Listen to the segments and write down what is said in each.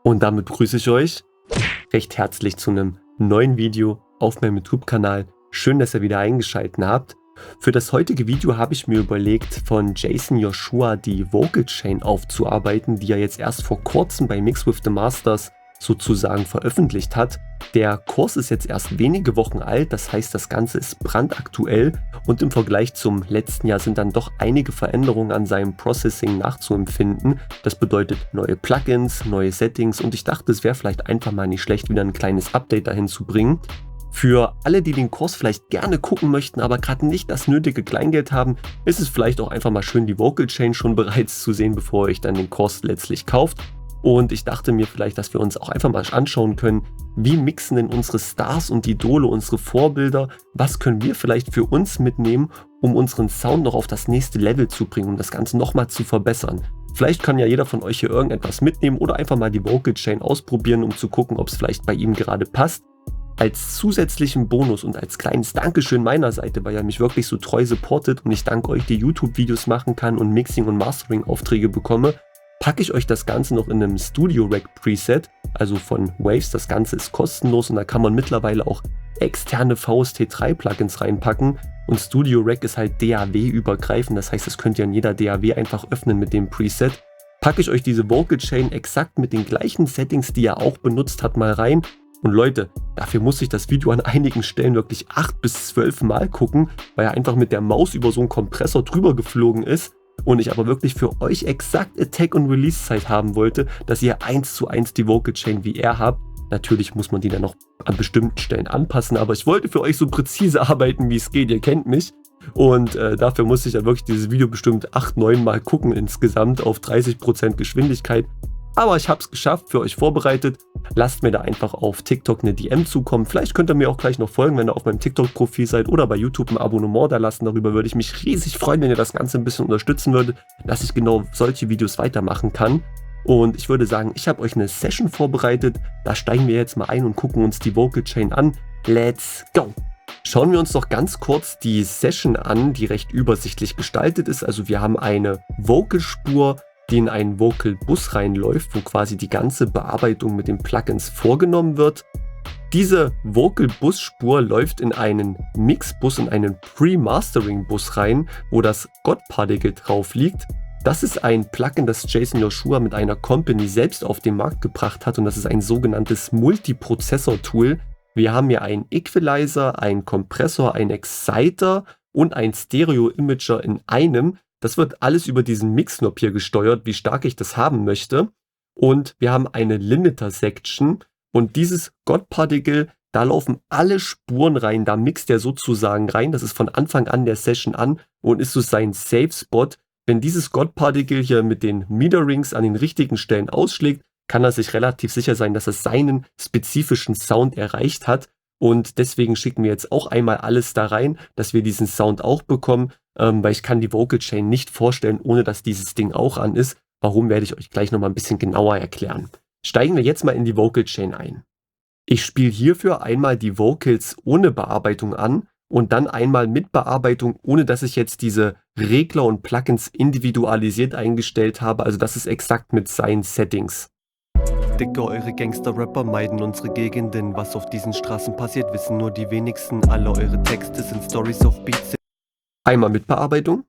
Und damit begrüße ich euch recht herzlich zu einem neuen Video auf meinem YouTube-Kanal. Schön, dass ihr wieder eingeschaltet habt. Für das heutige Video habe ich mir überlegt, von Jason Joshua die Vocal Chain aufzuarbeiten, die er jetzt erst vor kurzem bei Mix with the Masters sozusagen veröffentlicht hat. Der Kurs ist jetzt erst wenige Wochen alt, das heißt, das Ganze ist brandaktuell und im Vergleich zum letzten Jahr sind dann doch einige Veränderungen an seinem Processing nachzuempfinden. Das bedeutet neue Plugins, neue Settings und ich dachte, es wäre vielleicht einfach mal nicht schlecht, wieder ein kleines Update dahin zu bringen. Für alle, die den Kurs vielleicht gerne gucken möchten, aber gerade nicht das nötige Kleingeld haben, ist es vielleicht auch einfach mal schön, die Vocal Chain schon bereits zu sehen, bevor ihr euch dann den Kurs letztlich kauft. Und ich dachte mir vielleicht, dass wir uns auch einfach mal anschauen können, wie mixen denn unsere Stars und Idole, unsere Vorbilder, was können wir vielleicht für uns mitnehmen, um unseren Sound noch auf das nächste Level zu bringen, um das Ganze nochmal zu verbessern. Vielleicht kann ja jeder von euch hier irgendetwas mitnehmen oder einfach mal die Vocal Chain ausprobieren, um zu gucken, ob es vielleicht bei ihm gerade passt. Als zusätzlichen Bonus und als kleines Dankeschön meiner Seite, weil ihr mich wirklich so treu supportet und ich dank euch die YouTube-Videos machen kann und Mixing- und Mastering-Aufträge bekomme, packe ich euch das Ganze noch in einem Studio Rack Preset, also von Waves. Das Ganze ist kostenlos und da kann man mittlerweile auch externe VST3 Plugins reinpacken und Studio Rack ist halt DAW übergreifend, das heißt, das könnt ihr in jeder DAW einfach öffnen mit dem Preset. Packe ich euch diese Vocal Chain exakt mit den gleichen Settings, die er auch benutzt hat, mal rein. Und Leute, dafür muss ich das Video an einigen Stellen wirklich 8 bis 12 Mal gucken, weil er einfach mit der Maus über so einen Kompressor drüber geflogen ist. Und ich aber wirklich für euch exakt Attack- und Release-Zeit haben wollte, dass ihr 1:1 die Vocal Chain wie er habt. Natürlich muss man die dann noch an bestimmten Stellen anpassen, aber ich wollte für euch so präzise arbeiten, wie es geht. Ihr kennt mich. Und dafür musste ich dann wirklich dieses Video bestimmt 8, 9 Mal gucken insgesamt auf 30% Geschwindigkeit. Aber ich habe es geschafft, für euch vorbereitet. Lasst mir da einfach auf TikTok eine DM zukommen. Vielleicht könnt ihr mir auch gleich noch folgen, wenn ihr auf meinem TikTok-Profil seid oder bei YouTube ein Abonnement da lassen. Darüber würde ich mich riesig freuen, wenn ihr das Ganze ein bisschen unterstützen würdet, dass ich genau solche Videos weitermachen kann. Und ich würde sagen, ich habe euch eine Session vorbereitet. Da steigen wir jetzt mal ein und gucken uns die Vocal Chain an. Let's go! Schauen wir uns noch ganz kurz die Session an, die recht übersichtlich gestaltet ist. Also wir haben eine Vocalspur, die in einen Vocal Bus reinläuft, wo quasi die ganze Bearbeitung mit den Plugins vorgenommen wird. Diese Vocal Bus Spur läuft in einen Mixbus, in einen Pre-Mastering Bus rein, wo das God Particle drauf liegt. Das ist ein Plugin, das Jason Joshua mit einer Company selbst auf den Markt gebracht hat und das ist ein sogenanntes Multiprozessor-Tool. Wir haben hier einen Equalizer, einen Kompressor, einen Exciter und einen Stereo-Imager in einem. Das wird alles über diesen Mix-Knob hier gesteuert, wie stark ich das haben möchte. Und wir haben eine Limiter-Section und dieses God Particle, da laufen alle Spuren rein, da mixt er sozusagen rein. Das ist von Anfang an der Session an und ist so sein Safe-Spot. Wenn dieses God Particle hier mit den Meterings an den richtigen Stellen ausschlägt, kann er sich relativ sicher sein, dass er seinen spezifischen Sound erreicht hat. Und deswegen schicken wir jetzt auch einmal alles da rein, dass wir diesen Sound auch bekommen, weil ich kann die Vocal Chain nicht vorstellen, ohne dass dieses Ding auch an ist. Warum, werde ich euch gleich nochmal ein bisschen genauer erklären. Steigen wir jetzt mal in die Vocal Chain ein. Ich spiele hierfür einmal die Vocals ohne Bearbeitung an und dann einmal mit Bearbeitung, ohne dass ich jetzt diese Regler und Plugins individualisiert eingestellt habe. Also das ist exakt mit seinen Settings. Digga, eure Gangster-Rapper meiden unsere Gegenden. Was auf diesen Straßen passiert, wissen nur die wenigsten. Alle eure Texte sind Stories auf Beats. Einmal mit Bearbeitung.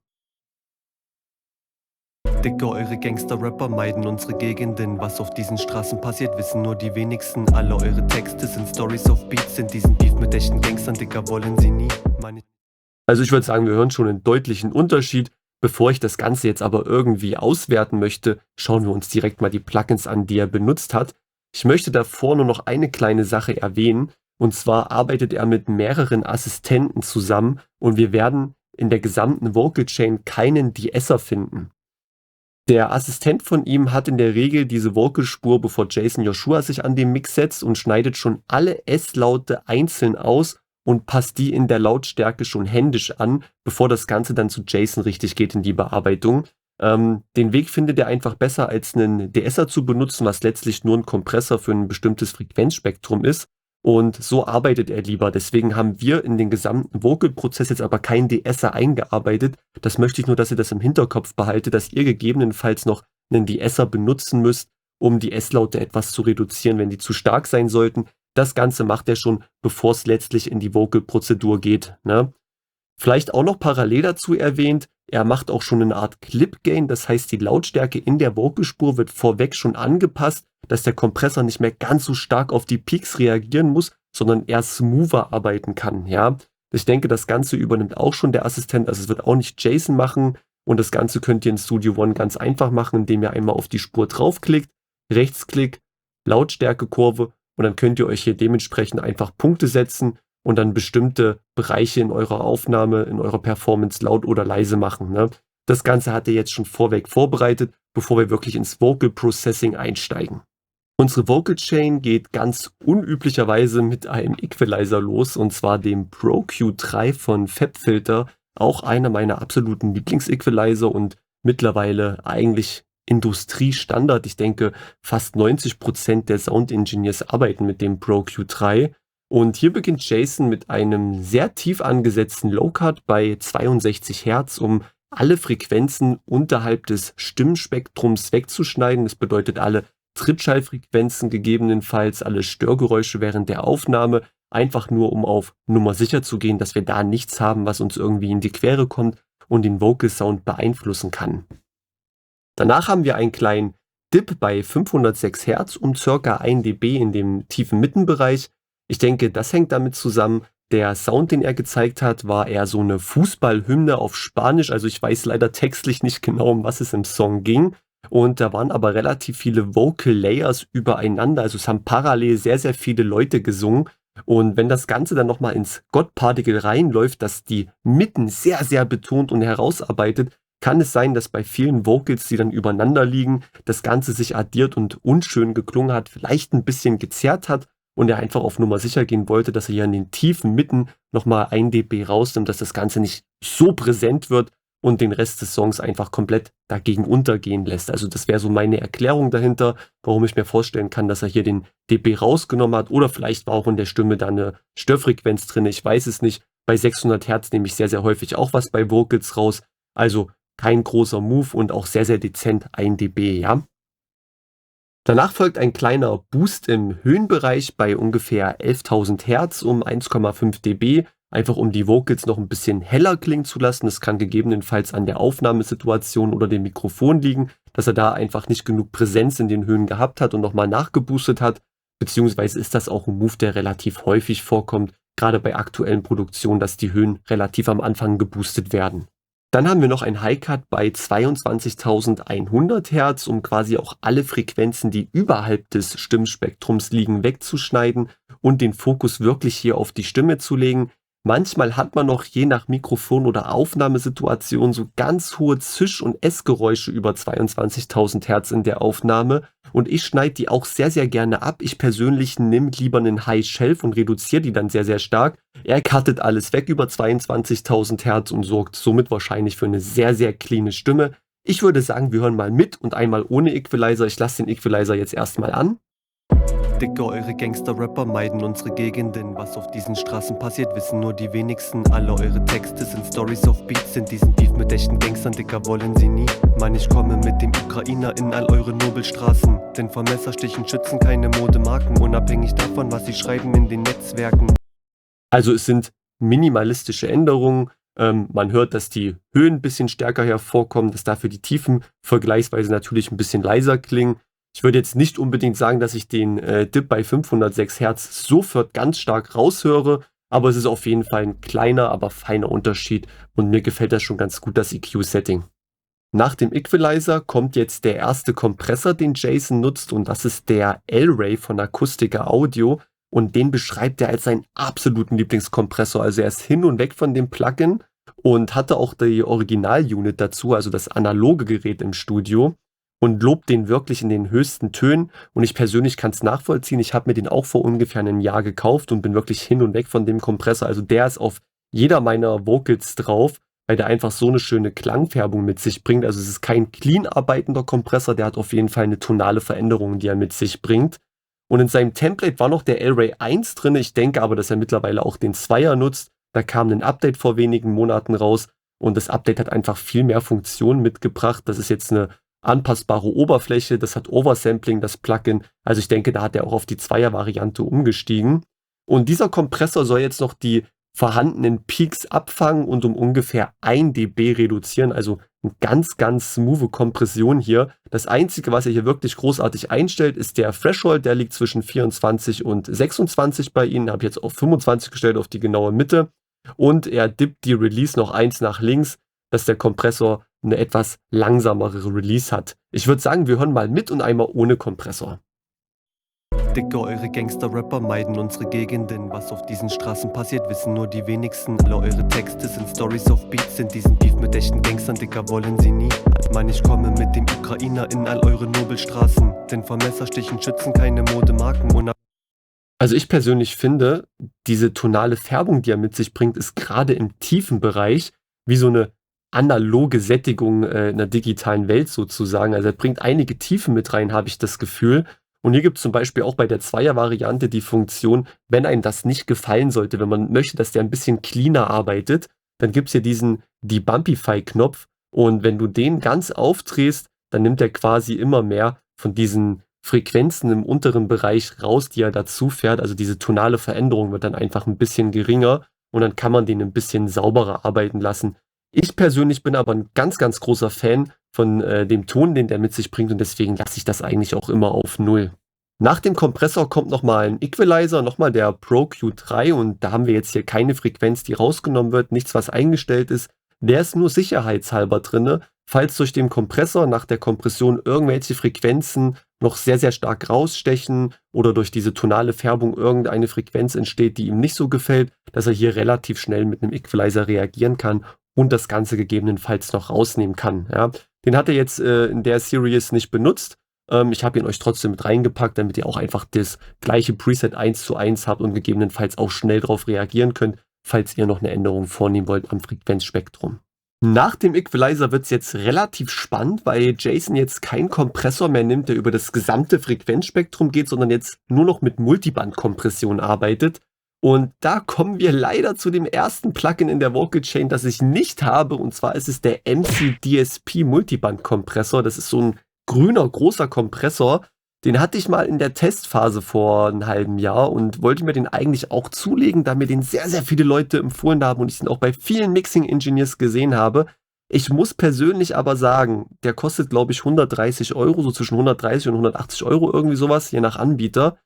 Digga, eure Gangster-Rapper meiden unsere Gegenden. Was auf diesen Straßen passiert, wissen nur die wenigsten. Alle eure Texte sind Stories auf Beats. In diesem Beef mit echten Gangstern, Digga, wollen sie nie. Also ich würde sagen, wir hören schon einen deutlichen Unterschied. Bevor ich das Ganze jetzt aber irgendwie auswerten möchte, schauen wir uns direkt mal die Plugins an, die er benutzt hat. Ich möchte davor nur noch eine kleine Sache erwähnen. Und zwar arbeitet er mit mehreren Assistenten zusammen und wir werden in der gesamten Vocal Chain keinen De-Esser finden. Der Assistent von ihm hat in der Regel diese Vocalspur, bevor Jason Joshua sich an den Mix setzt und schneidet schon alle S-Laute einzeln aus und passt die in der Lautstärke schon händisch an, bevor das Ganze dann zu Jason richtig geht in die Bearbeitung. Den Weg findet er einfach besser, als einen De-Esser zu benutzen, was letztlich nur ein Kompressor für ein bestimmtes Frequenzspektrum ist. Und so arbeitet er lieber. Deswegen haben wir in den gesamten Vocal-Prozess jetzt aber keinen De-Esser eingearbeitet. Das möchte ich nur, dass ihr das im Hinterkopf behaltet, dass ihr gegebenenfalls noch einen De-Esser benutzen müsst, um die S-Laute etwas zu reduzieren, wenn die zu stark sein sollten. Das Ganze macht er schon, bevor es letztlich in die Vocal-Prozedur geht, ne? Vielleicht auch noch parallel dazu erwähnt, er macht auch schon eine Art Clip-Gain, das heißt, die Lautstärke in der Vocalspur wird vorweg schon angepasst, dass der Kompressor nicht mehr ganz so stark auf die Peaks reagieren muss, sondern eher smoother arbeiten kann, ja. Ich denke, das Ganze übernimmt auch schon der Assistent, also es wird auch nicht Jason machen, und das Ganze könnt ihr in Studio One ganz einfach machen, indem ihr einmal auf die Spur draufklickt, Rechtsklick, Lautstärkekurve, und dann könnt ihr euch hier dementsprechend einfach Punkte setzen und dann bestimmte Bereiche in eurer Aufnahme, in eurer Performance laut oder leise machen, ne? Das Ganze hat er jetzt schon vorweg vorbereitet, bevor wir wirklich ins Vocal Processing einsteigen. Unsere Vocal Chain geht ganz unüblicherweise mit einem Equalizer los, und zwar dem Pro Q3 von FabFilter, auch einer meiner absoluten Lieblings-Equalizer und mittlerweile eigentlich Industriestandard. Ich denke, fast 90% der Sound Engineers arbeiten mit dem Pro Q3. Und hier beginnt Jason mit einem sehr tief angesetzten Low-Cut bei 62 Hertz, um alle Frequenzen unterhalb des Stimmspektrums wegzuschneiden. Das bedeutet alle Trittschallfrequenzen, gegebenenfalls alle Störgeräusche während der Aufnahme, einfach nur um auf Nummer sicher zu gehen, dass wir da nichts haben, was uns irgendwie in die Quere kommt und den Vocal Sound beeinflussen kann. Danach haben wir einen kleinen Dip bei 506 Hertz um ca. 1 dB in dem tiefen Mittenbereich. Ich denke, das hängt damit zusammen, der Sound, den er gezeigt hat, war eher so eine Fußballhymne auf Spanisch, also ich weiß leider textlich nicht genau, um was es im Song ging. Und da waren aber relativ viele Vocal Layers übereinander, also es haben parallel sehr, sehr viele Leute gesungen. Und wenn das Ganze dann nochmal ins God Particle reinläuft, das die Mitten sehr, sehr betont und herausarbeitet, kann es sein, dass bei vielen Vocals, die dann übereinander liegen, das Ganze sich addiert und unschön geklungen hat, vielleicht ein bisschen gezerrt hat und er einfach auf Nummer sicher gehen wollte, dass er hier in den tiefen Mitten nochmal 1 dB rausnimmt, dass das Ganze nicht so präsent wird und den Rest des Songs einfach komplett dagegen untergehen lässt. Also das wäre so meine Erklärung dahinter, warum ich mir vorstellen kann, dass er hier den dB rausgenommen hat, oder vielleicht war auch in der Stimme da eine Störfrequenz drin, ich weiß es nicht. Bei 600 Hertz nehme ich sehr, sehr häufig auch was bei Vocals raus, also kein großer Move und auch sehr, sehr dezent 1 dB, ja. Danach folgt ein kleiner Boost im Höhenbereich bei ungefähr 11.000 Hertz um 1,5 dB, einfach um die Vocals noch ein bisschen heller klingen zu lassen. Das kann gegebenenfalls an der Aufnahmesituation oder dem Mikrofon liegen, dass er da einfach nicht genug Präsenz in den Höhen gehabt hat und nochmal nachgeboostet hat, beziehungsweise ist das auch ein Move, der relativ häufig vorkommt, gerade bei aktuellen Produktionen, dass die Höhen relativ am Anfang geboostet werden. Dann haben wir noch ein High-Cut bei 22.100 Hertz, um quasi auch alle Frequenzen, die überhalb des Stimmspektrums liegen, wegzuschneiden und den Fokus wirklich hier auf die Stimme zu legen. Manchmal hat man noch je nach Mikrofon oder Aufnahmesituation so ganz hohe Zisch- und Essgeräusche über 22.000 Hertz in der Aufnahme und ich schneide die auch sehr, sehr gerne ab. Ich persönlich nehme lieber einen High Shelf und reduziere die dann sehr, sehr stark. Er cuttet alles weg über 22.000 Hertz und sorgt somit wahrscheinlich für eine sehr, sehr cleane Stimme. Ich würde sagen, wir hören mal mit und einmal ohne Equalizer. Ich lasse den Equalizer jetzt erstmal an. Dicke, eure Gangster-Rapper meiden unsere Gegenden. Was auf diesen Straßen passiert, wissen nur die wenigsten. Alle eure Texte sind Stories auf Beats, sind diesen Beef mit echten Gangstern, Dicker, wollen sie nie. Mann, ich komme mit dem Ukrainer in all eure Nobelstraßen. Denn vor Messerstichen schützen keine Modemarken, unabhängig davon, was sie schreiben in den Netzwerken. Also es sind minimalistische Änderungen. Man hört, dass die Höhen ein bisschen stärker hervorkommen, dass dafür die Tiefen vergleichsweise natürlich ein bisschen leiser klingen. Ich würde jetzt nicht unbedingt sagen, dass ich den Dip bei 506 Hertz sofort ganz stark raushöre, aber es ist auf jeden Fall ein kleiner, aber feiner Unterschied und mir gefällt das schon ganz gut, das EQ-Setting. Nach dem Equalizer kommt jetzt der erste Kompressor, den Jason nutzt, und das ist der L-Ray von Acoustica Audio und den beschreibt er als seinen absoluten Lieblingskompressor. Also er ist hin und weg von dem Plugin und hatte auch die Original-Unit dazu, also das analoge Gerät im Studio, und lobt den wirklich in den höchsten Tönen und ich persönlich kann es nachvollziehen. Ich habe mir den auch vor ungefähr einem Jahr gekauft und bin wirklich hin und weg von dem Kompressor. Also der ist auf jeder meiner Vocals drauf, weil der einfach so eine schöne Klangfärbung mit sich bringt. Also es ist kein clean arbeitender Kompressor, der hat auf jeden Fall eine tonale Veränderung, die er mit sich bringt. Und in seinem Template war noch der L-Ray 1 drin. Ich denke aber, dass er mittlerweile auch den 2er nutzt. Da kam ein Update vor wenigen Monaten raus und das Update hat einfach viel mehr Funktionen mitgebracht. Das ist jetzt eine anpassbare Oberfläche, das hat Oversampling, das Plugin. Also ich denke, da hat er auch auf die Zweier-Variante umgestiegen. Und dieser Kompressor soll jetzt noch die vorhandenen Peaks abfangen und um ungefähr 1 dB reduzieren. Also eine ganz, ganz smooth Kompression hier. Das Einzige, was er hier wirklich großartig einstellt, ist der Threshold. Der liegt zwischen 24 und 26 bei Ihnen. Habe ich jetzt auf 25 gestellt, auf die genaue Mitte. Und er dippt die Release noch 1 nach links, dass der Kompressor eine etwas langsamere Release hat. Ich würde sagen, wir hören mal mit und einmal ohne Kompressor. Dicke, eure Gangster-Rapper meiden unsere Gegenden. Was auf diesen Straßen passiert, wissen nur die wenigsten. Alle eure Texte sind Stories of Beats, sind diesen Beef mit echten Gangstern, Dicker, wollen sie nie. Mann, ich komme mit dem Ukrainer in all eure Nobelstraßen. Denn vor Messerstichen schützen keine Modemarken. Also ich persönlich finde, diese tonale Färbung, die er mit sich bringt, ist gerade im tiefen Bereich wie so eine analoge Sättigung in einer digitalen Welt sozusagen. Also er bringt einige Tiefen mit rein, habe ich das Gefühl. Und hier gibt es zum Beispiel auch bei der Zweier-Variante die Funktion, wenn einem das nicht gefallen sollte, wenn man möchte, dass der ein bisschen cleaner arbeitet, dann gibt es hier diesen Debumpify-Knopf und wenn du den ganz aufdrehst, dann nimmt er quasi immer mehr von diesen Frequenzen im unteren Bereich raus, die er dazu fährt. Also diese tonale Veränderung wird dann einfach ein bisschen geringer und dann kann man den ein bisschen sauberer arbeiten lassen. Ich persönlich bin aber ein ganz, ganz großer Fan von dem Ton, den der mit sich bringt und deswegen lasse ich das eigentlich auch immer auf 0. Nach dem Kompressor kommt nochmal ein Equalizer, nochmal der Pro Q3 und da haben wir jetzt hier keine Frequenz, die rausgenommen wird, nichts, was eingestellt ist. Der ist nur sicherheitshalber drin, falls durch den Kompressor nach der Kompression irgendwelche Frequenzen noch sehr, sehr stark rausstechen oder durch diese tonale Färbung irgendeine Frequenz entsteht, die ihm nicht so gefällt, dass er hier relativ schnell mit einem Equalizer reagieren kann und das Ganze gegebenenfalls noch rausnehmen kann. Ja. Den hat er jetzt in der Series nicht benutzt. Ich habe ihn euch trotzdem mit reingepackt, damit ihr auch einfach das gleiche Preset 1:1 habt und gegebenenfalls auch schnell darauf reagieren könnt, falls ihr noch eine Änderung vornehmen wollt am Frequenzspektrum. Nach dem Equalizer wird es jetzt relativ spannend, weil Jason jetzt keinen Kompressor mehr nimmt, der über das gesamte Frequenzspektrum geht, sondern jetzt nur noch mit Multiband-Kompression arbeitet. Und da kommen wir leider zu dem ersten Plugin in der Vocal Chain, das ich nicht habe. Und zwar ist es der MC-DSP Multiband-Kompressor. Das ist so ein grüner, großer Kompressor. Den hatte ich mal in der Testphase vor einem halben Jahr und wollte mir den eigentlich auch zulegen, da mir den sehr, sehr viele Leute empfohlen haben und ich den auch bei vielen Mixing-Engineers gesehen habe. Ich muss persönlich aber sagen, der kostet, glaube ich, 130 Euro, so zwischen 130 und 180 Euro, irgendwie sowas, je nach Anbieter.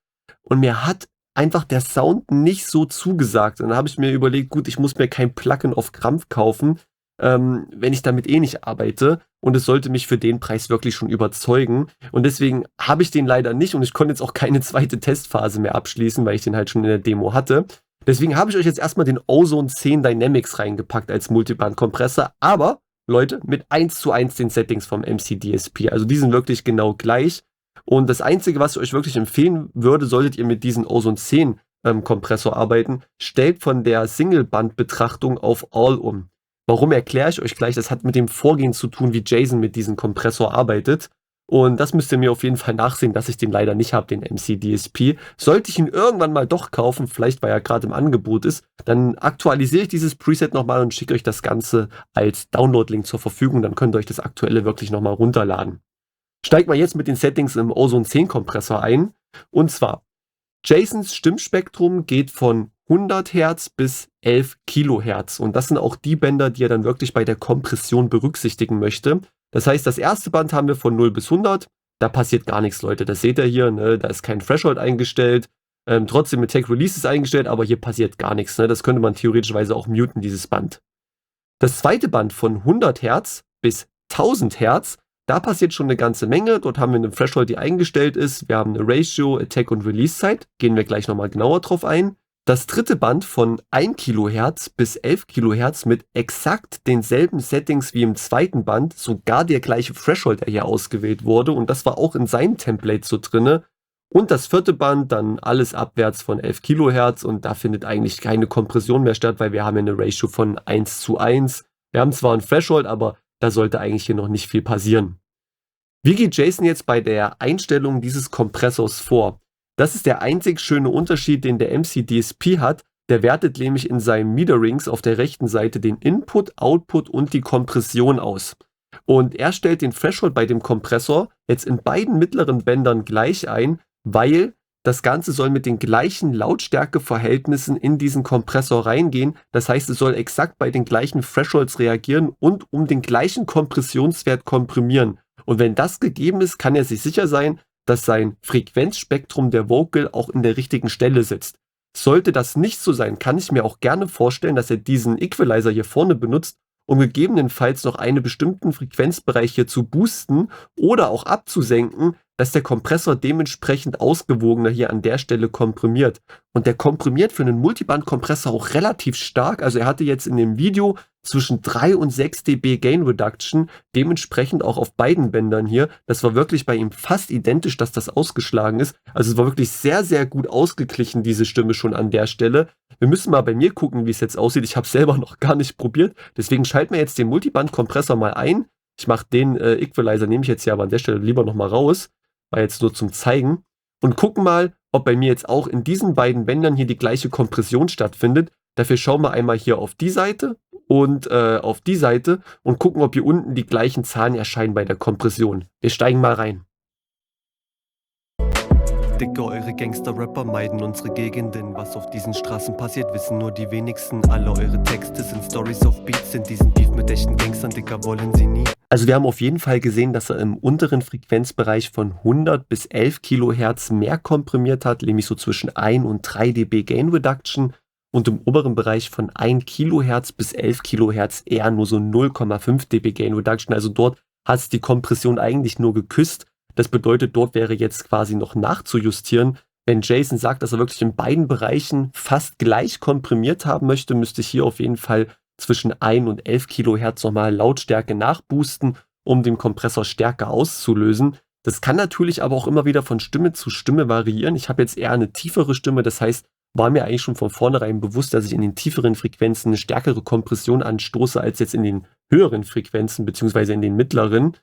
Und mir hat einfach der Sound nicht so zugesagt. Und dann habe ich mir überlegt, gut, ich muss mir kein Plugin auf Krampf kaufen, wenn ich damit eh nicht arbeite. Und es sollte mich für den Preis wirklich schon überzeugen. Und deswegen habe ich den leider nicht und ich konnte jetzt auch keine zweite Testphase mehr abschließen, weil ich den halt schon in der Demo hatte. Deswegen habe ich euch jetzt erstmal den Ozone 10 Dynamics reingepackt als Multiband-Kompressor. Aber, Leute, mit 1:1 den Settings vom MC-DSP. Also die sind wirklich genau gleich. Und das Einzige, was ich euch wirklich empfehlen würde, solltet ihr mit diesem Ozone 10 Kompressor arbeiten, stellt von der Single-Band-Betrachtung auf All um. Warum, erkläre ich euch gleich. Das hat mit dem Vorgehen zu tun, wie Jason mit diesem Kompressor arbeitet. Und das müsst ihr mir auf jeden Fall nachsehen, dass ich den leider nicht habe, den MC-DSP. Sollte ich ihn irgendwann mal doch kaufen, vielleicht weil er gerade im Angebot ist, dann aktualisiere ich dieses Preset nochmal und schicke euch das Ganze als Download-Link zur Verfügung. Dann könnt ihr euch das aktuelle wirklich nochmal runterladen. Steigt mal jetzt mit den Settings im Ozone 10 Kompressor ein. Und zwar, Jasons Stimmspektrum geht von 100 Hertz bis 11 Kilohertz. Und das sind auch die Bänder, die er dann wirklich bei der Kompression berücksichtigen möchte. Das heißt, das erste Band haben wir von 0 bis 100. Da passiert gar nichts, Leute. Das seht ihr hier, ne? Da ist kein Threshold eingestellt. Trotzdem mit Tech Release ist eingestellt, aber hier passiert gar nichts. Ne? Das könnte man theoretischerweise auch muten, dieses Band. Das zweite Band von 100 Hertz bis 1000 Hertz, da passiert schon eine ganze Menge. Dort haben wir eine Threshold, die eingestellt ist. Wir haben eine Ratio, Attack und Release Zeit. Gehen wir gleich nochmal genauer drauf ein. Das dritte Band von 1 Kilohertz bis 11 Kilohertz mit exakt denselben Settings wie im zweiten Band. Sogar der gleiche Threshold, der hier ausgewählt wurde. Und das war auch in seinem Template so drinne. Und das vierte Band, dann alles abwärts von 11 Kilohertz. Und da findet eigentlich keine Kompression mehr statt, weil wir haben ja eine Ratio von 1:1. Wir haben zwar ein Threshold, aber da sollte eigentlich hier noch nicht viel passieren. Wie geht Jason jetzt bei der Einstellung dieses Kompressors vor? Das ist der einzig schöne Unterschied, den der MC-DSP hat. Der wertet nämlich in seinen Meterings auf der rechten Seite den Input, Output und die Kompression aus. Und er stellt den Threshold bei dem Kompressor jetzt in beiden mittleren Bändern gleich ein, weil das Ganze soll mit den gleichen Lautstärkeverhältnissen in diesen Kompressor reingehen. Das heißt, es soll exakt bei den gleichen Thresholds reagieren und um den gleichen Kompressionswert komprimieren. Und wenn das gegeben ist, kann er sich sicher sein, dass sein Frequenzspektrum der Vocal auch in der richtigen Stelle sitzt. Sollte das nicht so sein, kann ich mir auch gerne vorstellen, dass er diesen Equalizer hier vorne benutzt, um gegebenenfalls noch einen bestimmten Frequenzbereich hier zu boosten oder auch abzusenken, dass der Kompressor dementsprechend ausgewogener hier an der Stelle komprimiert. Und der komprimiert für einen Multiband-Kompressor auch relativ stark. Also er hatte jetzt in dem Video zwischen 3 und 6 dB Gain Reduction, dementsprechend auch auf beiden Bändern hier. Das war wirklich bei ihm fast identisch, dass das ausgeschlagen ist. Also es war wirklich sehr, sehr gut ausgeglichen, diese Stimme schon an der Stelle. Wir müssen mal bei mir gucken, wie es jetzt aussieht. Ich habe es selber noch gar nicht probiert. Deswegen schalten wir jetzt den Multiband-Kompressor mal ein. Ich mache den Equalizer, nehme ich jetzt hier aber an der Stelle lieber nochmal raus. War jetzt nur zum Zeigen. Und gucken mal, ob bei mir jetzt auch in diesen beiden Bändern hier die gleiche Kompression stattfindet. Dafür schauen wir einmal hier auf die Seite und auf die Seite und gucken, ob hier unten die gleichen Zahlen erscheinen bei der Kompression. Wir steigen mal rein. Digga, eure Gangster-Rapper meiden unsere Gegenden. Was auf diesen Straßen passiert, wissen nur die wenigsten. Alle eure Texte sind Stories of Beats, sind diesen Beef mit echten Gangstern, Digga, wollen sie nie. Also wir haben auf jeden Fall gesehen, dass er im unteren Frequenzbereich von 100 bis 11 Kilohertz mehr komprimiert hat, nämlich so zwischen 1 und 3 dB Gain Reduction und im oberen Bereich von 1 Kilohertz bis 11 Kilohertz eher nur so 0,5 dB Gain Reduction. Also dort hat es die Kompression eigentlich nur geküsst. Das bedeutet, dort wäre jetzt quasi noch nachzujustieren. Wenn Jason sagt, dass er wirklich in beiden Bereichen fast gleich komprimiert haben möchte, müsste ich hier auf jeden Fall zwischen 1 und 11 Kilohertz nochmal Lautstärke nachboosten, um den Kompressor stärker auszulösen. Das kann natürlich aber auch immer wieder von Stimme zu Stimme variieren. Ich habe jetzt eher eine tiefere Stimme, das heißt, war mir eigentlich schon von vornherein bewusst, dass ich in den tieferen Frequenzen eine stärkere Kompression anstoße, als jetzt in den höheren Frequenzen, beziehungsweise in den mittleren.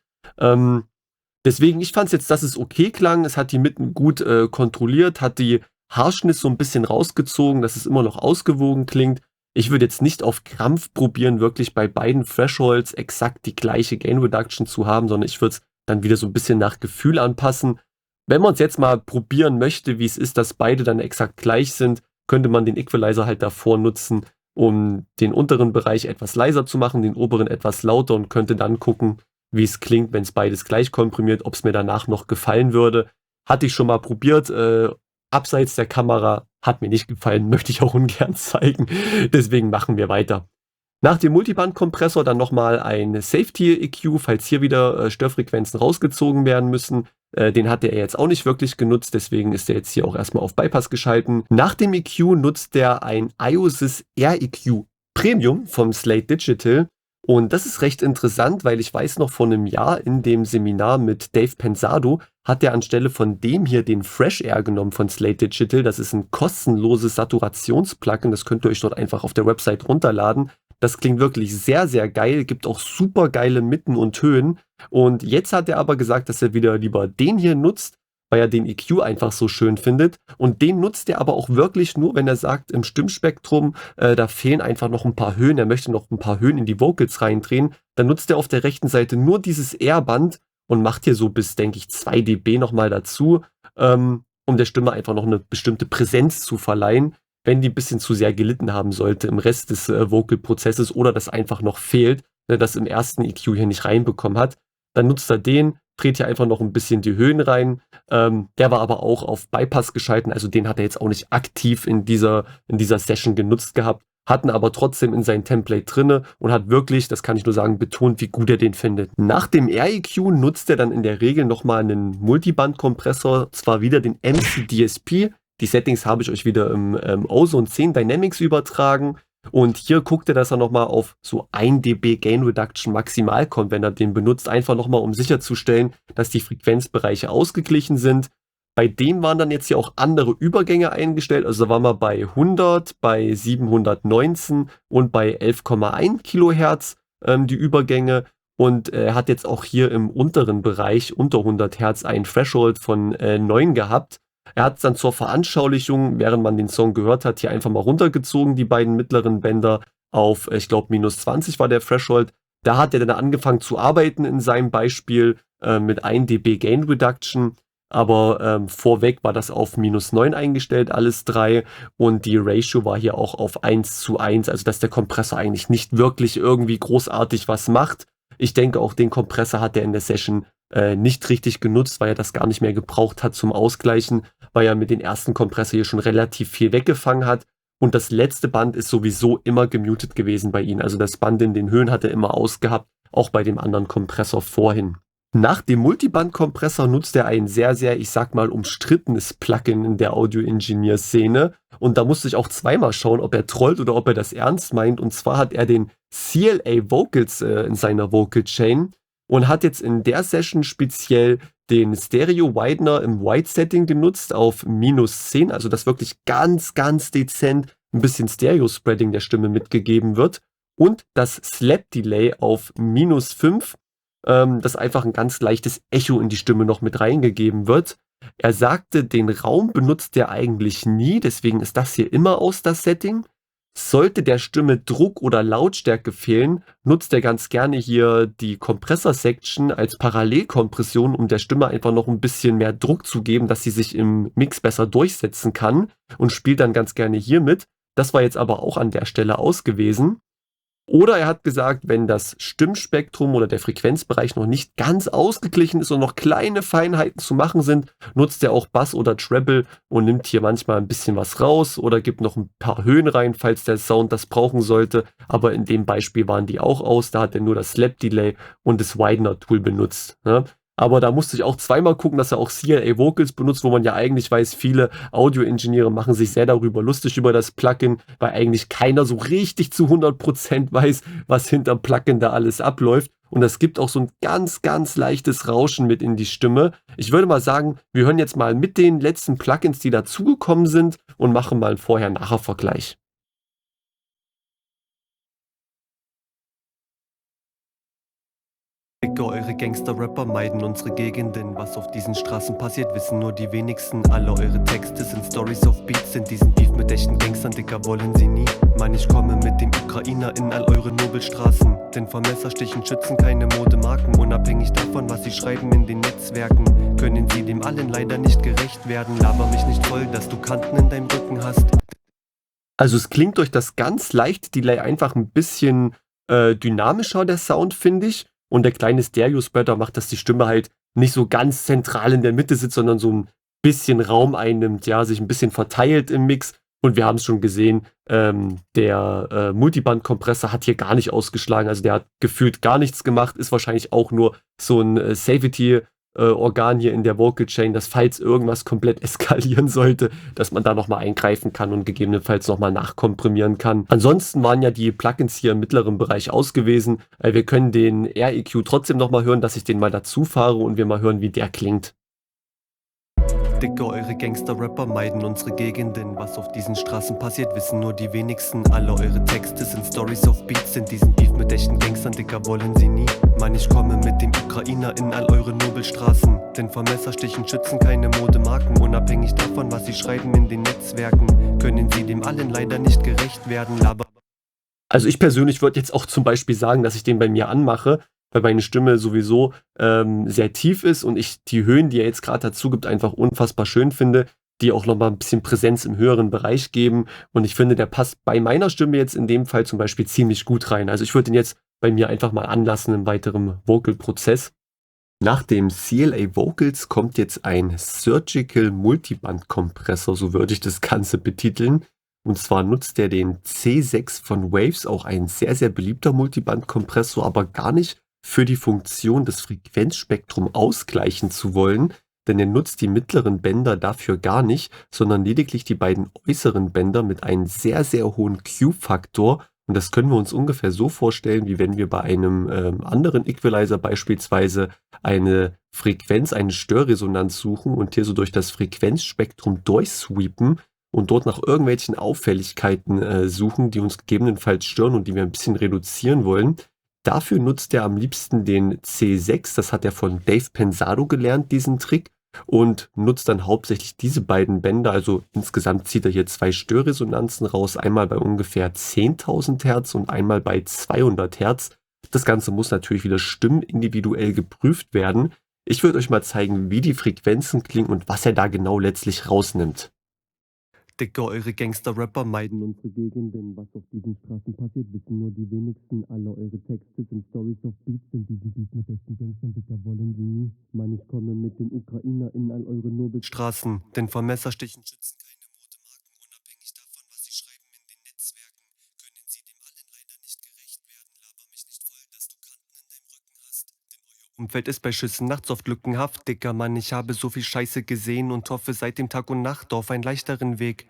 Deswegen, ich fand es jetzt, dass es okay klang. Es hat die Mitten gut kontrolliert, hat die Harshness so ein bisschen rausgezogen, dass es immer noch ausgewogen klingt. Ich würde jetzt nicht auf Krampf probieren, wirklich bei beiden Thresholds exakt die gleiche Gain Reduction zu haben, sondern ich würde es dann wieder so ein bisschen nach Gefühl anpassen. Wenn man es jetzt mal probieren möchte, wie es ist, dass beide dann exakt gleich sind, könnte man den Equalizer halt davor nutzen, um den unteren Bereich etwas leiser zu machen, den oberen etwas lauter und könnte dann gucken, wie es klingt, wenn es beides gleich komprimiert, ob es mir danach noch gefallen würde. Hatte ich schon mal probiert, abseits der Kamera, hat mir nicht gefallen, möchte ich auch ungern zeigen. Deswegen machen wir weiter. Nach dem Multiband-Kompressor dann nochmal ein Safety-EQ, falls hier wieder Störfrequenzen rausgezogen werden müssen. Den hat er jetzt auch nicht wirklich genutzt, deswegen ist er jetzt hier auch erstmal auf Bypass geschalten. Nach dem EQ nutzt er ein IOSys REQ Premium vom Slate Digital. Und das ist recht interessant, weil ich weiß noch, vor einem Jahr in dem Seminar mit Dave Pensado hat er anstelle von dem hier den Fresh Air genommen von Slate Digital. Das ist ein kostenloses Saturationsplugin, das könnt ihr euch dort einfach auf der Website runterladen. Das klingt wirklich sehr, sehr geil, gibt auch super geile Mitten und Höhen. Und jetzt hat er aber gesagt, dass er wieder lieber den hier nutzt, weil er den EQ einfach so schön findet. Und den nutzt er aber auch wirklich nur, wenn er sagt, im Stimmspektrum, da fehlen einfach noch ein paar Höhen, er möchte noch ein paar Höhen in die Vocals reindrehen. Dann nutzt er auf der rechten Seite nur dieses R-Band und macht hier so bis, denke ich, 2 dB nochmal dazu, um der Stimme einfach noch eine bestimmte Präsenz zu verleihen, wenn die ein bisschen zu sehr gelitten haben sollte im Rest des Vocal-Prozesses oder das einfach noch fehlt, das im ersten EQ hier nicht reinbekommen hat. Dann nutzt er den, dreht hier einfach noch ein bisschen die Höhen rein. Der war aber auch auf Bypass geschalten, also den hat er jetzt auch nicht aktiv in dieser Session genutzt gehabt, hatten aber trotzdem in sein Template drinne und hat wirklich, das kann ich nur sagen, betont, wie gut er den findet. Nach dem REQ nutzt er dann in der Regel nochmal einen Multiband-Kompressor, zwar wieder den MC-DSP. Die Settings habe ich euch wieder im Ozone 10 Dynamics übertragen. Und hier guckt er, dass er nochmal auf so 1 dB Gain Reduction maximal kommt, wenn er den benutzt. Einfach nochmal, um sicherzustellen, dass die Frequenzbereiche ausgeglichen sind. Bei dem waren dann jetzt hier auch andere Übergänge eingestellt. Also da waren wir bei 100, bei 719 und bei 11,1 Kilohertz die Übergänge. Und er hat jetzt auch hier im unteren Bereich, unter 100 Hertz, einen Threshold von 9 gehabt. Er hat es dann zur Veranschaulichung, während man den Song gehört hat, hier einfach mal runtergezogen, die beiden mittleren Bänder auf, ich glaube, minus 20 war der Threshold. Da hat er dann angefangen zu arbeiten in seinem Beispiel mit 1 dB Gain Reduction, aber vorweg war das auf -9 eingestellt, alles drei, und die Ratio war hier auch auf 1:1, also dass der Kompressor eigentlich nicht wirklich irgendwie großartig was macht. Ich denke, auch den Kompressor hat er in der Session nicht richtig genutzt, weil er das gar nicht mehr gebraucht hat zum Ausgleichen, weil er mit dem ersten Kompressor hier schon relativ viel weggefangen hat. Und das letzte Band ist sowieso immer gemutet gewesen bei ihm. Also das Band in den Höhen hat er immer ausgehabt, auch bei dem anderen Kompressor vorhin. Nach dem Multiband-Kompressor nutzt er ein sehr, sehr, ich sag mal, umstrittenes Plugin in der Audio-Engineer-Szene. Und da musste ich auch zweimal schauen, ob er trollt oder ob er das ernst meint. Und zwar hat er den CLA Vocals in seiner Vocal Chain und hat jetzt in der Session speziell den Stereo Widener im White-Setting genutzt auf -10, also dass wirklich ganz, ganz dezent ein bisschen Stereo-Spreading der Stimme mitgegeben wird. Und das Slap-Delay auf -5, dass einfach ein ganz leichtes Echo in die Stimme noch mit reingegeben wird. Er sagte, den Raum benutzt er eigentlich nie, deswegen ist das hier immer aus das Setting. Sollte der Stimme Druck oder Lautstärke fehlen, nutzt er ganz gerne hier die Kompressor-Section als Parallelkompression, um der Stimme einfach noch ein bisschen mehr Druck zu geben, dass sie sich im Mix besser durchsetzen kann, und spielt dann ganz gerne hier mit. Das war jetzt aber auch an der Stelle aus gewesen. Oder er hat gesagt, wenn das Stimmspektrum oder der Frequenzbereich noch nicht ganz ausgeglichen ist und noch kleine Feinheiten zu machen sind, nutzt er auch Bass oder Treble und nimmt hier manchmal ein bisschen was raus oder gibt noch ein paar Höhen rein, falls der Sound das brauchen sollte. Aber in dem Beispiel waren die auch aus, da hat er nur das Slap Delay und das Widener Tool benutzt, ne? Aber da musste ich auch zweimal gucken, dass er auch CLA Vocals benutzt, wo man ja eigentlich weiß, viele Audio-Ingenieure machen sich sehr darüber lustig über das Plugin, weil eigentlich keiner so richtig zu 100% weiß, was hinterm Plugin da alles abläuft. Und das gibt auch so ein ganz, ganz leichtes Rauschen mit in die Stimme. Ich würde mal sagen, wir hören jetzt mal mit den letzten Plugins, die dazugekommen sind, und machen mal einen Vorher-Nachher-Vergleich. Digga, eure Gangster-Rapper meiden unsere Gegenden. Was auf diesen Straßen passiert, wissen nur die wenigsten. Alle eure Texte sind Stories of Beats. In diesem Beef mit echten Gangstern, Digga, wollen sie nie. Mann, ich komme mit dem Ukrainer in all eure Nobelstraßen. Denn vor Messerstichen schützen keine Modemarken. Unabhängig davon, was sie schreiben in den Netzwerken, können sie dem allen leider nicht gerecht werden. Laber mich nicht voll, dass du Kanten in deinem Rücken hast. Also es klingt durch das ganz leichte Delay einfach ein bisschen dynamischer, der Sound, finde ich. Und der kleine Stereo-Spreader macht, dass die Stimme halt nicht so ganz zentral in der Mitte sitzt, sondern so ein bisschen Raum einnimmt, ja, sich ein bisschen verteilt im Mix. Und wir haben es schon gesehen, der Multiband-Kompressor hat hier gar nicht ausgeschlagen, also der hat gefühlt gar nichts gemacht, ist wahrscheinlich auch nur so ein Safety-Organ hier in der Vocal Chain, dass falls irgendwas komplett eskalieren sollte, dass man da nochmal eingreifen kann und gegebenenfalls nochmal nachkomprimieren kann. Ansonsten waren ja die Plugins hier im mittleren Bereich ausgewiesen. Wir können den REQ trotzdem nochmal hören, dass ich den mal dazu fahre und wir mal hören, wie der klingt. Digga, eure Gangster-Rapper meiden unsere Gegenden. Was auf diesen Straßen passiert, wissen nur die wenigsten. Alle eure Texte sind Stories of Beats. In diesem Beef mit echten Gangstern, Digga, wollen sie nie. Mann, ich komme mit dem Ukrainer in all eure Nobelstraßen. Denn vor Messerstichen schützen keine Modemarken. Unabhängig davon, was sie schreiben in den Netzwerken, können sie dem allen leider nicht gerecht werden. Also ich persönlich würde jetzt auch zum Beispiel sagen, dass ich den bei mir anmache, weil meine Stimme sowieso sehr tief ist und ich die Höhen, die er jetzt gerade dazu gibt, einfach unfassbar schön finde, die auch nochmal ein bisschen Präsenz im höheren Bereich geben. Und ich finde, der passt bei meiner Stimme jetzt in dem Fall zum Beispiel ziemlich gut rein. Also ich würde ihn jetzt bei mir einfach mal anlassen im weiteren Vocal-Prozess. Nach dem CLA Vocals kommt jetzt ein Surgical Multiband-Kompressor, so würde ich das Ganze betiteln. Und zwar nutzt er den C6 von Waves, auch ein sehr, sehr beliebter Multiband-Kompressor, aber gar nicht für die Funktion, das Frequenzspektrum ausgleichen zu wollen, denn er nutzt die mittleren Bänder dafür gar nicht, sondern lediglich die beiden äußeren Bänder mit einem sehr, sehr hohen Q-Faktor. Und das können wir uns ungefähr so vorstellen, wie wenn wir bei einem anderen Equalizer beispielsweise eine Frequenz, eine Störresonanz suchen und hier so durch das Frequenzspektrum durchsweepen und dort nach irgendwelchen Auffälligkeiten suchen, die uns gegebenenfalls stören und die wir ein bisschen reduzieren wollen. Dafür nutzt er am liebsten den C6, das hat er von Dave Pensado gelernt, diesen Trick, und nutzt dann hauptsächlich diese beiden Bänder. Also insgesamt zieht er hier 2 Störresonanzen raus, einmal bei ungefähr 10.000 Hertz und einmal bei 200 Hertz. Das Ganze muss natürlich wieder stimmindividuell geprüft werden. Ich würde euch mal zeigen, wie die Frequenzen klingen und was er da genau letztlich rausnimmt. Digga, eure Gangster-Rapper meiden unsere Gegenden. Was auf diesen Straßen passiert, wissen nur die wenigsten. Alle eure Texte sind Stories of Beats. In diesem Beat mit echten Gangstern, Digga, wollen sie nie. Mann, ich komme mit den Ukrainer in all eure Nobelstraßen. Denn vor Messerstichen schützen keine Modemarken. Unabhängig davon, was sie schreiben in den Netzwerken, können sie dem allen leider nicht gerecht werden. Laber mich nicht voll, dass du Kanten in deinem Rücken hast. Denn euer Umfeld ist bei Schüssen nachts oft lückenhaft. Digga, Mann, ich habe so viel Scheiße gesehen und hoffe seitdem Tag und Nacht auf einen leichteren Weg.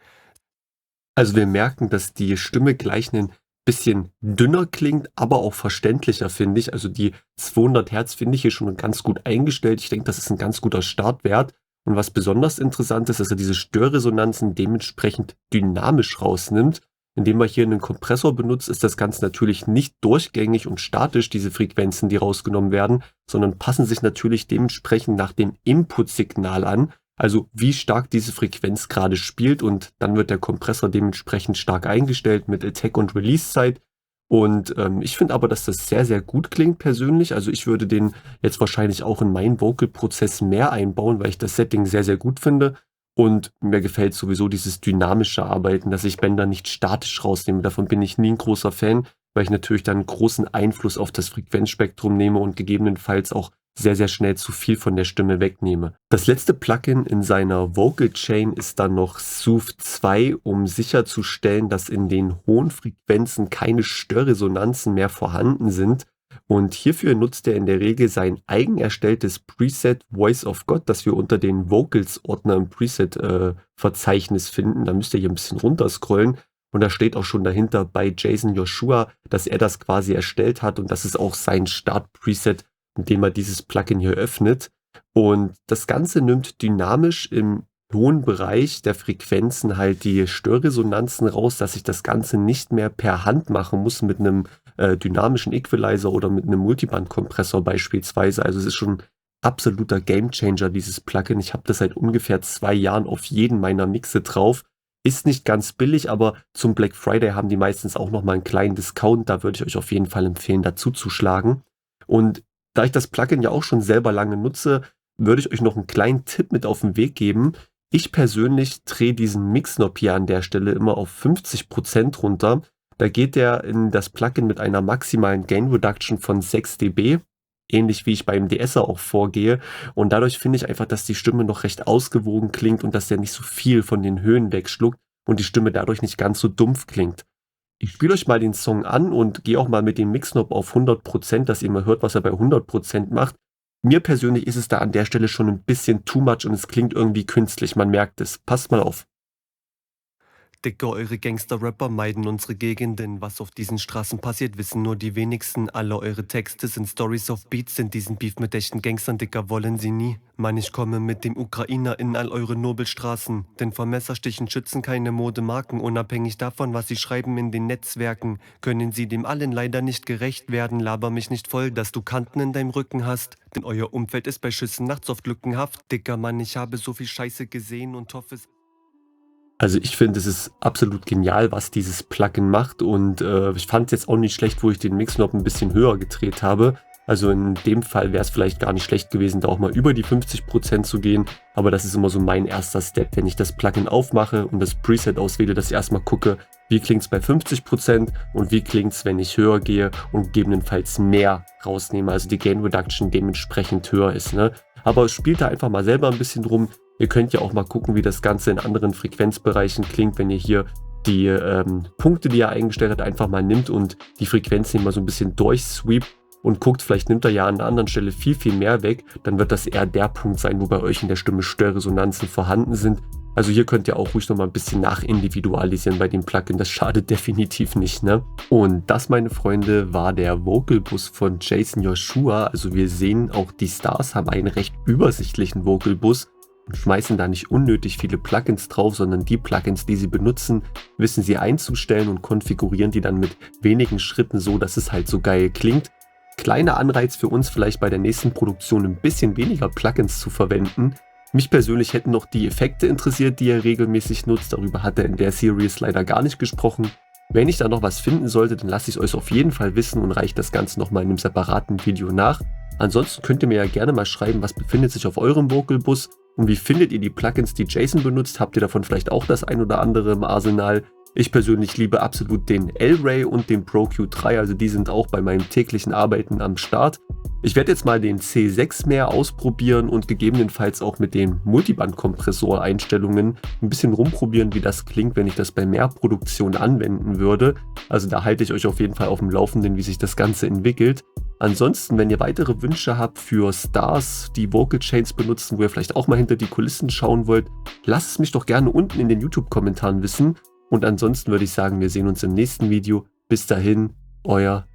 Also wir merken, dass die Stimme gleich ein bisschen dünner klingt, aber auch verständlicher, finde ich. Also die 200 Hertz finde ich hier schon ganz gut eingestellt. Ich denke, das ist ein ganz guter Startwert. Und was besonders interessant ist, dass er diese Störresonanzen dementsprechend dynamisch rausnimmt. Indem er hier einen Kompressor benutzt, ist das Ganze natürlich nicht durchgängig und statisch, diese Frequenzen, die rausgenommen werden, sondern passen sich natürlich dementsprechend nach dem Inputsignal an. Also wie stark diese Frequenz gerade spielt, und dann wird der Kompressor dementsprechend stark eingestellt mit Attack- und Release-Zeit. Und ich finde aber, dass das sehr, sehr gut klingt persönlich. Also ich würde den jetzt wahrscheinlich auch in meinen Vocal-Prozess mehr einbauen, weil ich das Setting sehr, sehr gut finde. Und mir gefällt sowieso dieses dynamische Arbeiten, dass ich Bänder nicht statisch rausnehme. Davon bin ich nie ein großer Fan, weil ich natürlich dann einen großen Einfluss auf das Frequenzspektrum nehme und gegebenenfalls auch sehr, sehr schnell zu viel von der Stimme wegnehme. Das letzte Plugin in seiner Vocal Chain ist dann noch Soothe 2, um sicherzustellen, dass in den hohen Frequenzen keine Störresonanzen mehr vorhanden sind. Und hierfür nutzt er in der Regel sein eigen erstelltes Preset Voice of God, das wir unter den Vocals-Ordner im Preset-Verzeichnis finden. Da müsst ihr hier ein bisschen runterscrollen. Und da steht auch schon dahinter bei Jason Joshua, dass er das quasi erstellt hat. Und das ist auch sein Start-Preset, indem er dieses Plugin hier öffnet. Und das Ganze nimmt dynamisch im hohen Bereich der Frequenzen halt die Störresonanzen raus, dass ich das Ganze nicht mehr per Hand machen muss mit einem dynamischen Equalizer oder mit einem Multiband-Kompressor beispielsweise. Also es ist schon ein absoluter Gamechanger, dieses Plugin. Ich habe das seit ungefähr 2 Jahren auf jeden meiner Mixe drauf. Ist nicht ganz billig, aber zum Black Friday haben die meistens auch nochmal einen kleinen Discount. Da würde ich euch auf jeden Fall empfehlen, dazu zu schlagen. Und da ich das Plugin ja auch schon selber lange nutze, würde ich euch noch einen kleinen Tipp mit auf den Weg geben. Ich persönlich drehe diesen Mix-Knob hier an der Stelle immer auf 50% runter. Da geht der in das Plugin mit einer maximalen Gain Reduction von 6 dB, ähnlich wie ich beim DSer auch vorgehe. Und dadurch finde ich einfach, dass die Stimme noch recht ausgewogen klingt und dass der nicht so viel von den Höhen wegschluckt und die Stimme dadurch nicht ganz so dumpf klingt. Ich spiele euch mal den Song an und gehe auch mal mit dem Mix-Knob auf 100%, dass ihr mal hört, was er bei 100% macht. Mir persönlich ist es da an der Stelle schon ein bisschen too much und es klingt irgendwie künstlich, man merkt es. Passt mal auf. Digga, eure Gangster-Rapper meiden unsere Gegenden. Was auf diesen Straßen passiert, wissen nur die wenigsten. Alle eure Texte sind Stories of Beats. In diesem Beef mit echten Gangstern, Digga, wollen sie nie. Mann, ich komme mit dem Ukrainer in all eure Nobelstraßen. Denn vor Messerstichen schützen keine Modemarken. Unabhängig davon, was sie schreiben in den Netzwerken, können sie dem allen leider nicht gerecht werden. Laber mich nicht voll, dass du Kanten in deinem Rücken hast. Denn euer Umfeld ist bei Schüssen nachts oft lückenhaft. Digga, Mann, ich habe so viel Scheiße gesehen und hoffe es... Also ich finde, es ist absolut genial, was dieses Plugin macht, und ich fand es jetzt auch nicht schlecht, wo ich den Mix-Knob ein bisschen höher gedreht habe. Also in dem Fall wäre es vielleicht gar nicht schlecht gewesen, da auch mal über die 50% zu gehen, aber das ist immer so mein erster Step, wenn ich das Plugin aufmache und das Preset auswähle, dass ich erstmal gucke, wie klingt es bei 50% und wie klingt es, wenn ich höher gehe und gegebenenfalls mehr rausnehme, also die Gain Reduction dementsprechend höher ist, ne? Aber spielt da einfach mal selber ein bisschen drum. Ihr könnt ja auch mal gucken, wie das Ganze in anderen Frequenzbereichen klingt, wenn ihr hier die Punkte, die er eingestellt hat, einfach mal nimmt und die Frequenzen mal so ein bisschen durchsweept und guckt, vielleicht nimmt er ja an einer anderen Stelle viel, viel mehr weg. Dann wird das eher der Punkt sein, wo bei euch in der Stimme Störresonanzen vorhanden sind. Also hier könnt ihr auch ruhig nochmal ein bisschen nachindividualisieren bei dem Plugin. Das schadet definitiv nicht, ne? Und das, meine Freunde, war der Vocalbus von Jason Joshua. Also wir sehen, auch die Stars haben einen recht übersichtlichen Vocalbus und schmeißen da nicht unnötig viele Plugins drauf, sondern die Plugins, die sie benutzen, wissen sie einzustellen und konfigurieren die dann mit wenigen Schritten so, dass es halt so geil klingt. Kleiner Anreiz für uns, vielleicht bei der nächsten Produktion ein bisschen weniger Plugins zu verwenden. Mich persönlich hätten noch die Effekte interessiert, die er regelmäßig nutzt. Darüber hat er in der Series leider gar nicht gesprochen. Wenn ich da noch was finden sollte, dann lasse ich es euch auf jeden Fall wissen und reiche das Ganze nochmal in einem separaten Video nach. Ansonsten könnt ihr mir ja gerne mal schreiben, was befindet sich auf eurem Vocalbus und wie findet ihr die Plugins, die Jason benutzt? Habt ihr davon vielleicht auch das ein oder andere im Arsenal? Ich persönlich liebe absolut den L-Ray und den Pro Q3, also die sind auch bei meinem täglichen Arbeiten am Start. Ich werde jetzt mal den C6 mehr ausprobieren und gegebenenfalls auch mit den Multiband-Kompressor-Einstellungen ein bisschen rumprobieren, wie das klingt, wenn ich das bei Mehrproduktion anwenden würde. Also da halte ich euch auf jeden Fall auf dem Laufenden, wie sich das Ganze entwickelt. Ansonsten, wenn ihr weitere Wünsche habt für Stars, die Vocal Chains benutzen, wo ihr vielleicht auch mal hinter die Kulissen schauen wollt, lasst es mich doch gerne unten in den YouTube-Kommentaren wissen. Und ansonsten würde ich sagen, wir sehen uns im nächsten Video. Bis dahin, euer